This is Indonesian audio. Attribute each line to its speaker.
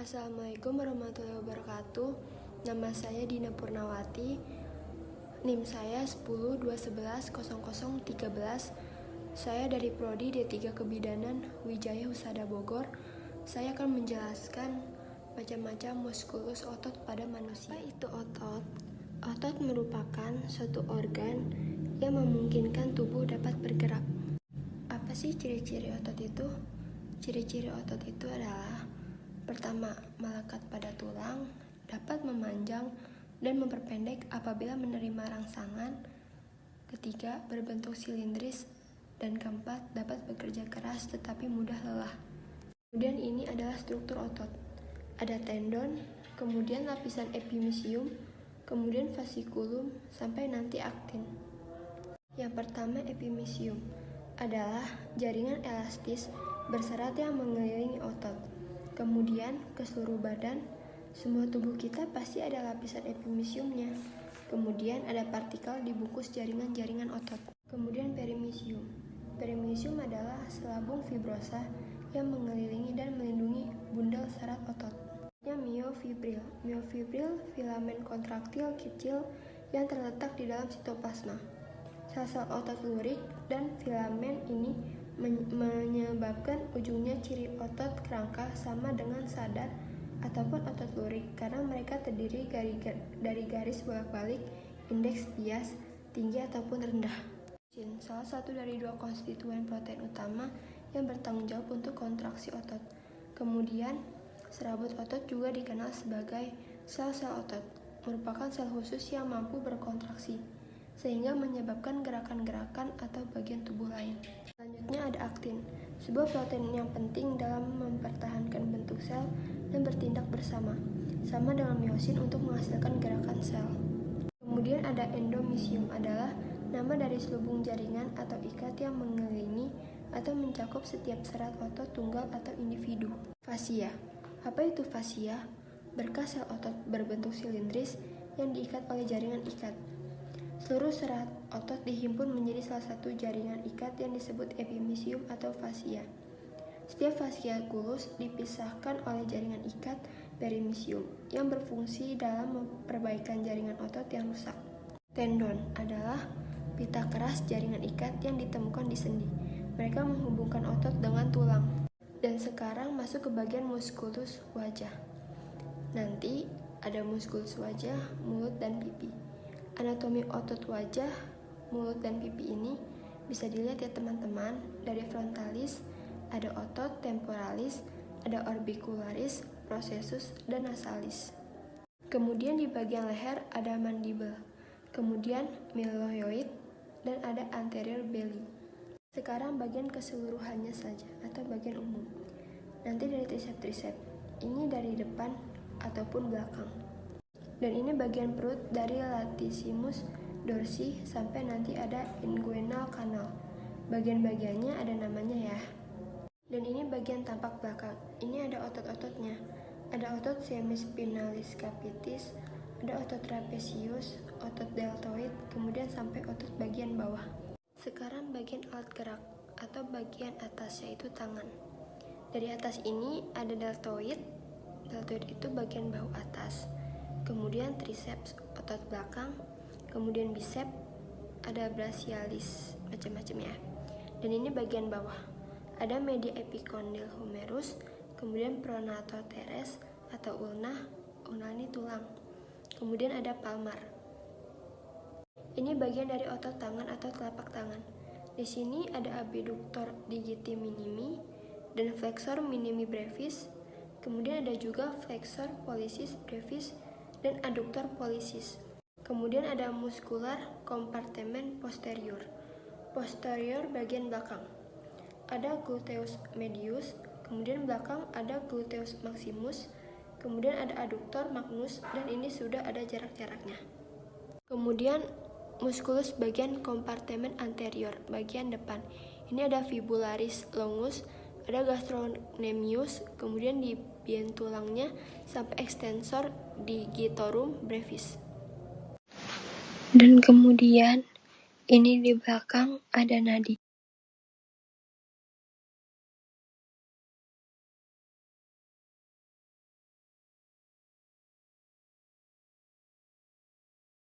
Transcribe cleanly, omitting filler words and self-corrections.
Speaker 1: Assalamualaikum warahmatullahi wabarakatuh. Nama saya Dina Purnawati. NIM saya 1021100013. Saya dari Prodi D3 Kebidanan Wijaya Husada Bogor. Saya akan menjelaskan macam-macam muskulus otot pada manusia. Apa itu otot? Otot merupakan suatu organ yang memungkinkan tubuh dapat bergerak. Apa sih ciri-ciri otot itu? Ciri-ciri otot itu adalah: pertama, melekat pada tulang, dapat memanjang dan memperpendek apabila menerima rangsangan. Ketiga, berbentuk silindris. Dan keempat, dapat bekerja keras tetapi mudah lelah. Kemudian ini adalah struktur otot. Ada tendon, kemudian lapisan epimisium, kemudian fasikulum, sampai nanti aktin. Yang pertama, epimisium adalah jaringan elastis berserat yang mengelilingi otot. Kemudian ke seluruh badan, semua tubuh kita pasti ada lapisan epimisiumnya. Kemudian ada partikel dibungkus jaringan-jaringan otot. Kemudian perimisium. Perimisium adalah selabung fibrosa yang mengelilingi dan melindungi bundel serat otot. Miofibril. Miofibril filamen kontraktil kecil yang terletak di dalam sitoplasma. Sel-sel otot lurik dan filamen ini menyebabkan ujungnya ciri otot kerangka sama dengan sadar ataupun otot lurik karena mereka terdiri dari garis bolak-balik indeks bias tinggi ataupun rendah. Salah satu dari dua konstituen protein utama yang bertanggung jawab untuk kontraksi otot. Kemudian serabut otot juga dikenal sebagai sel-sel otot, merupakan sel khusus yang mampu berkontraksi sehingga menyebabkan gerakan-gerakan atau bagian tubuh lain. Selanjutnya ada aktin, sebuah protein yang penting dalam mempertahankan bentuk sel dan bertindak bersama, sama dengan miosin untuk menghasilkan gerakan sel. Kemudian ada endomisium, adalah nama dari selubung jaringan atau ikat yang mengelilingi atau mencakup setiap serat otot tunggal atau individu. Fasia. Apa itu fasia? Berkas sel otot berbentuk silindris yang diikat oleh jaringan ikat. Seluruh serat otot dihimpun menjadi salah satu jaringan ikat yang disebut epimisium atau fasia. Setiap fasciculus dipisahkan oleh jaringan ikat perimisium yang berfungsi dalam memperbaikan jaringan otot yang rusak. Tendon adalah pita keras jaringan ikat yang ditemukan di sendi. Mereka menghubungkan otot dengan tulang. Dan sekarang masuk ke bagian muskulus wajah. Nanti ada muskulus wajah, mulut, dan pipi. Anatomi otot wajah, mulut, dan pipi ini bisa dilihat ya teman-teman. Dari frontalis, ada otot temporalis, ada orbicularis, processus, dan nasalis. Kemudian di bagian leher ada mandibel, kemudian mylohyoid, dan ada anterior belly. Sekarang bagian keseluruhannya saja atau bagian umum. Nanti dari triceps, ini dari depan ataupun belakang. Dan ini bagian perut dari latissimus dorsi sampai nanti ada inguinal canal. Bagian-bagiannya ada namanya ya. Dan ini bagian tampak belakang. Ini ada otot-ototnya. Ada otot semispinalis capitis, ada otot trapezius, otot deltoid, kemudian sampai otot bagian bawah. Sekarang bagian alat gerak atau bagian atas yaitu tangan. Dari atas ini ada deltoid. Deltoid itu bagian bahu atas. Kemudian triceps, otot belakang, kemudian bicep, ada brachialis, macam-macam ya. Dan ini bagian bawah. Ada media epicondyle humerus, kemudian pronator teres atau ulna, ulna ini tulang. Kemudian ada palmar. Ini bagian dari otot tangan atau telapak tangan. Di sini ada abductor digiti minimi dan flexor minimi brevis. Kemudian ada juga flexor pollicis brevis dan adductor pollicis. Kemudian ada muscular compartment posterior. Posterior bagian belakang. Ada gluteus medius, kemudian belakang ada gluteus maximus, kemudian ada adductor magnus, dan ini sudah ada jarak-jaraknya. Kemudian musculus bagian kompartemen anterior, bagian depan. Ini ada fibularis longus, ada gastrocnemius, kemudian di bagian tulangnya sampai extensor digitorum brevis. Dan kemudian ini di belakang ada nadi.